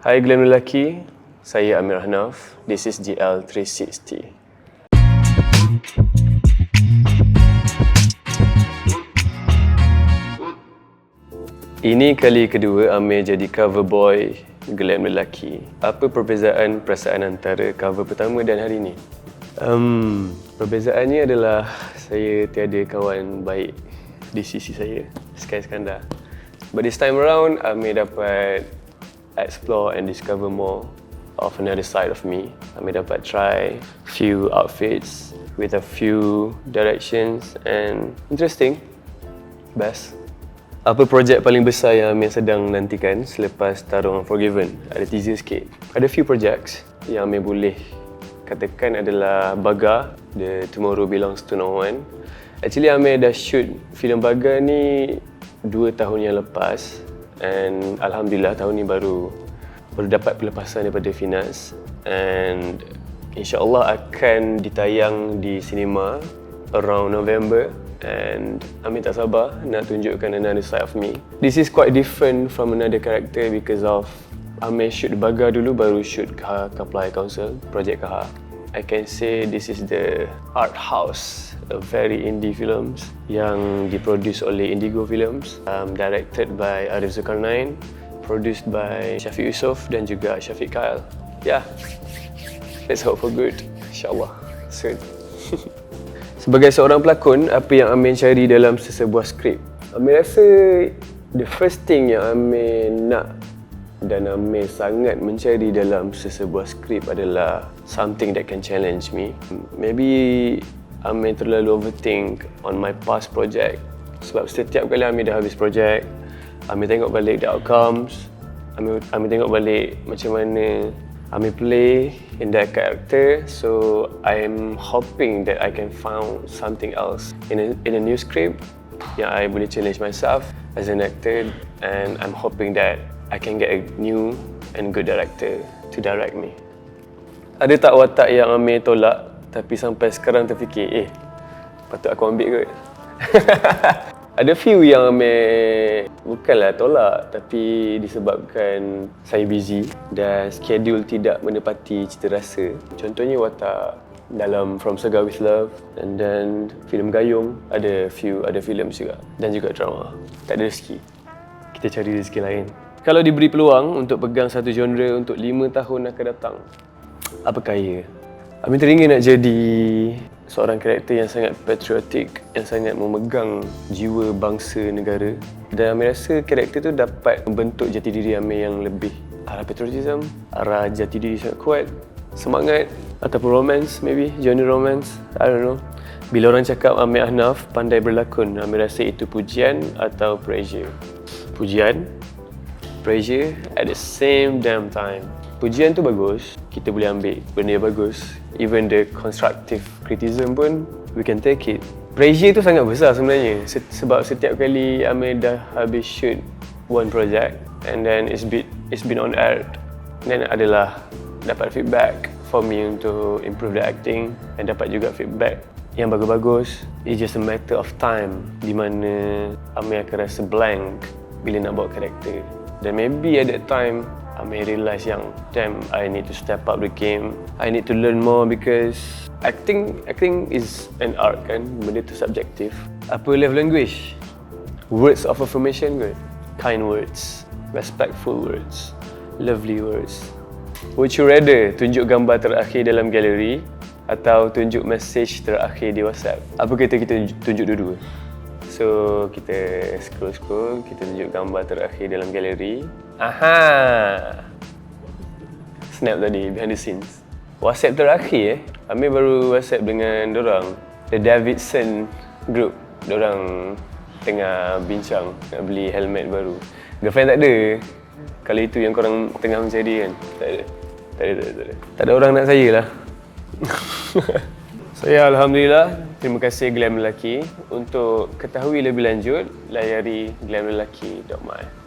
Hai Glam Lelaki, saya Amir Ahnaf. This is GL360. Ini kali kedua Amir jadi cover boy Glam Lelaki. Apa perbezaan perasaan antara cover pertama dan hari ini? Perbezaannya adalah saya tiada kawan baik di sisi saya, Sky Iskandar. But this time around, Amir dapat explore and discover more of another side of me. Amir dapat try few outfits with a few directions and interesting. Best. Apa projek paling besar yang Amir sedang nantikan selepas Tarung Unforgiven? Ada teaser sikit. Ada few projects yang Amir boleh katakan adalah Baga, The Tomorrow Belongs to No One. Actually Amir dah shoot filem Baga ni 2 tahun yang lepas and Alhamdulillah tahun ni baru dapat pelepasan daripada Finas and insyaAllah akan ditayang di sinema around November. And Amir tak sabar nak tunjukkan another side of me. This is quite different from another character because of Amir shoot Baga dulu baru shoot Kapla High Council, Project Kaha. I can say this is the art house, a very indie films yang diproduce oleh Indigo Films, directed by Arif Zulkarnain, produced by Syafiq Yusof dan juga Syafiq Kyle. Yeah, let's hope for good, insyaAllah soon. Sebagai seorang pelakon, apa yang Amir cari dalam sesebuah skrip? Amir rasa the first thing yang Amir nak dan Amir sangat mencari dalam sesebuah skrip adalah something that can challenge me. Maybe Amir terlalu overthink on my past project. Sebab setiap kali Amir dah habis project, Amir tengok balik the outcomes, Amir tengok balik macam mana Amir play in that character, so I'm hoping that I can find something else in a new script yang I boleh challenge myself as an actor, and I'm hoping that I can get a new and good director to direct me. Ada tak watak yang Amir tolak tapi sampai sekarang terfikir, patut aku ambil kot? Ada few yang Amir bukanlah tolak tapi disebabkan saya busy dan schedule tidak menepati cita rasa. Contohnya watak dalam From Segar With Love and then filem Gayung, ada filem juga dan juga drama. Tak ada rezeki, kita cari rezeki lain. Kalau diberi peluang untuk pegang satu genre untuk 5 tahun akan datang, apakah ia? Amir teringin nak jadi seorang karakter yang sangat patriotik, yang sangat memegang jiwa bangsa negara. Dan Amir rasa karakter tu dapat membentuk jati diri Amir yang lebih arah patriotism, arah jati diri sangat kuat, semangat ataupun romance, maybe genre romance, I don't know. Bila orang cakap Amir Ahnaf pandai berlakon, Amir rasa itu pujian atau pressure. Pujian, pressure at the same damn time. Pujian tu bagus, kita boleh ambil benda yang bagus. Even the constructive criticism pun, we can take it. Pressure tu sangat besar sebenarnya. Sebab setiap kali Amir dah habis shoot one project and then it's been on air, then adalah dapat feedback for me untuk improve the acting and dapat juga feedback yang bagus-bagus. It's just a matter of time di mana Amir akan rasa blank bila nak bawa karakter. Dan maybe at that time Amir realise yang, damn, I need to step up the game. I need to learn more because acting is an art kan, benda tu subjektif. Apa love language? Words of affirmation good. Kind words, respectful words, lovely words. Would you rather tunjuk gambar terakhir dalam galeri atau tunjuk message terakhir di WhatsApp? Apa kata kita tunjuk dua-dua? So, kita scroll, kita tunjuk gambar terakhir dalam galeri. Aha! Snap tadi, behind the scenes. WhatsApp terakhir Amir baru WhatsApp dengan dorang, The Davidson Group. Dorang tengah bincang nak beli helmet baru. Girlfriend tak ada. Kali itu yang korang tengah mencari kan? Tak ada. Tak ada orang nak saya lah. Saya Alhamdulillah, terima kasih Glam Lelaki. Untuk ketahui lebih lanjut, layari glamlelaki.my.